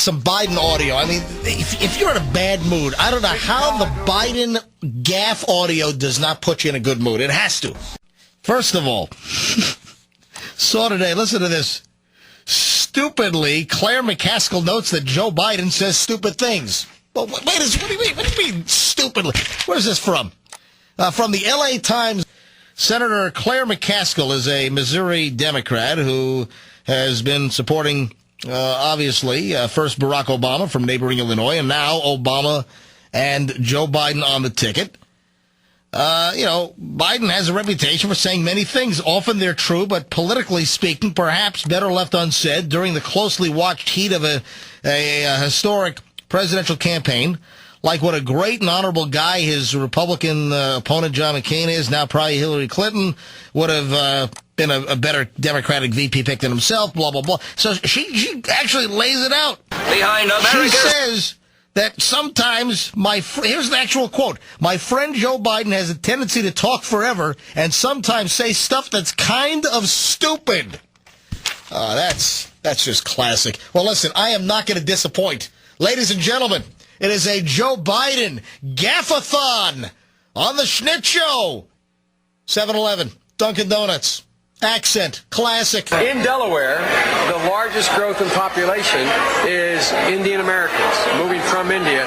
some Biden audio. I mean, if you're in a bad mood, I don't know how the Biden Gaff audio does not put you in a good mood. It has to. First of all, saw today, listen to this. Stupidly, Claire McCaskill notes that Joe Biden says stupid things. Well, wait, what do you mean? What do you mean, stupidly? Where's this from? From the L.A. Times. Senator Claire McCaskill is a Missouri Democrat who has been supporting, obviously, first Barack Obama from neighboring Illinois, and now Obama and Joe Biden on the ticket. Biden has a reputation for saying many things. Often they're true, but politically speaking, perhaps better left unsaid during the closely watched heat of a historic presidential campaign. Like what a great and honorable guy his Republican opponent, John McCain, is, now probably Hillary Clinton, would have been a better Democratic VP pick than himself, blah, blah, blah. So she actually lays it out. Behind America. She says that sometimes here's the actual quote, my friend Joe Biden has a tendency to talk forever and sometimes say stuff that's kind of stupid. That's just classic. Well, listen, I am not going to disappoint. Ladies and gentlemen, it is a Joe Biden Gaff-A-Thon on the Schnitt Show. 7-Eleven, Dunkin' Donuts, accent, classic. In Delaware, the largest growth in population is Indian Americans moving from India.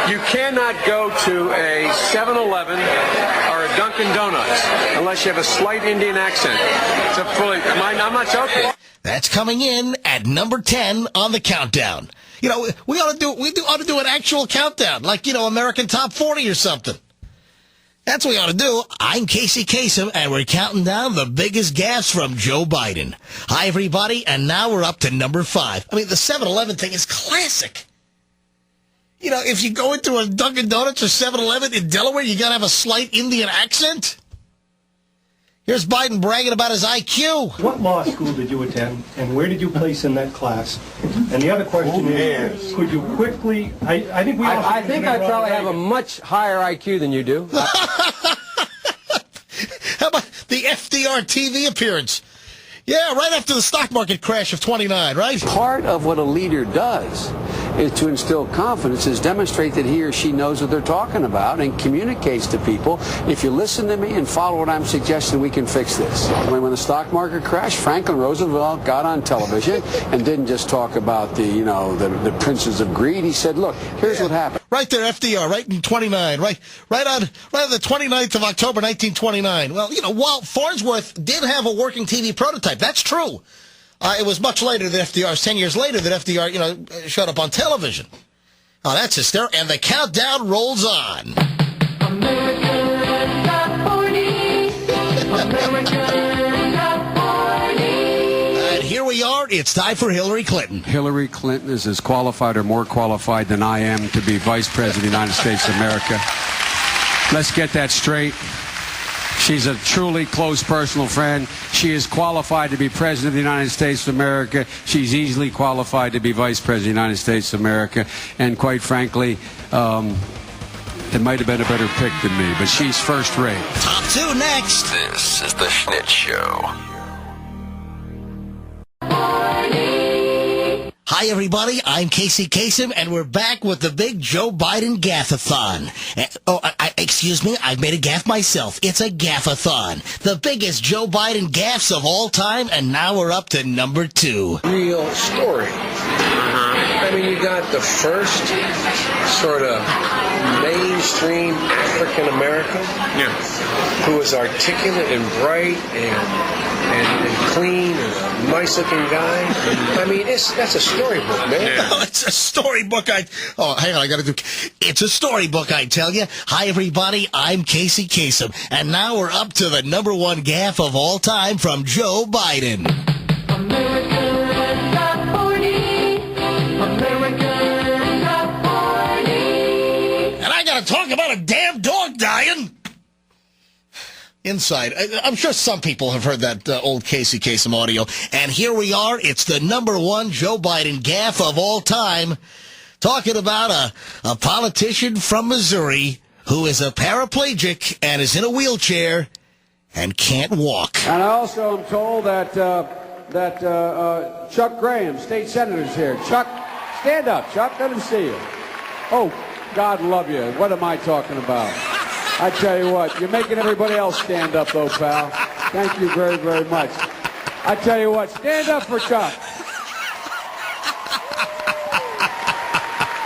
You cannot go to a 7-Eleven or a Dunkin' Donuts unless you have a slight Indian accent. I'm not joking. That's coming in at number 10 on the countdown. You know, we ought to do an actual countdown, like, American Top 40 or something. That's what we ought to do. I'm Casey Kasem, and we're counting down the biggest gaffes from Joe Biden. Hi, everybody, and now we're up to number 5. I mean, the 7-Eleven thing is classic. If you go into a Dunkin' Donuts or 7-Eleven in Delaware, you got to have a slight Indian accent. Here's Biden bragging about his IQ. What law school did you attend, and where did you place in that class? And the other question is, could you quickly... I think I probably have a much higher IQ than you do. How about the FDR TV appearance? Yeah, right after the stock market crash of 29, right? Part of what a leader does is to instill confidence, is demonstrate that he or she knows what they're talking about and communicates to people. If you listen to me and follow what I'm suggesting, we can fix this. When the stock market crashed, Franklin Roosevelt got on television and didn't just talk about the princes of greed. He said, look, here's what happened. Right there, FDR, right in 29, right on the 29th of October, 1929. Well, while Farnsworth did have a working TV prototype, that's true. It was much later than FDR, 10 years later that FDR, showed up on television. Oh, that's hysterical. And the countdown rolls on. American Top 40. American Top 40. And here we are. It's time for Hillary Clinton. Hillary Clinton is as qualified or more qualified than I am to be Vice President of the United States of America. Let's get that straight. She's a truly close personal friend. She is qualified to be President of the United States of America. She's easily qualified to be Vice President of the United States of America. And quite frankly, it might have been a better pick than me, but she's first rate. Top 2 next. This is the Schnitt Show. Hi, everybody. I'm Casey Kasem, and we're back with the big Joe Biden Gaff-A-Thon. Excuse me, I've made a gaff myself. It's a Gaff-A-Thon. The biggest Joe Biden gaffes of all time, and now we're up to number 2. Real story. I mean, you got the first sort of mainstream African American who was articulate and bright and clean and a nice looking guy. I mean, that's a storybook, man. Yeah. Oh, it's a storybook. Hang on, I gotta do. It's a storybook, I tell you. Hi, everybody. I'm Casey Kasem, and now we're up to the number 1 gaffe of all time from Joe Biden. American Top 40. American Top 40. And I gotta talk about a damn dog dying. Inside. I'm sure some people have heard that old Casey Kasem audio. And here we are. It's the number 1 Joe Biden gaffe of all time. Talking about a politician from Missouri who is a paraplegic and is in a wheelchair and can't walk. And I also am told that Chuck Graham, state senator, is here. Chuck, Stand up, Chuck. Let him see you. Oh, God love you. What am I talking about? I tell you what, you're making everybody else stand up, though, pal. Thank you very, very much. I tell you what, stand up for Chuck.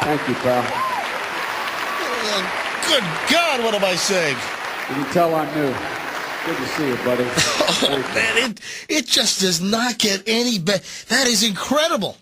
Thank you, pal. Good God, what am I saying? You can tell I'm new. Good to see you, buddy. Oh, man, it just does not get any better. That is incredible.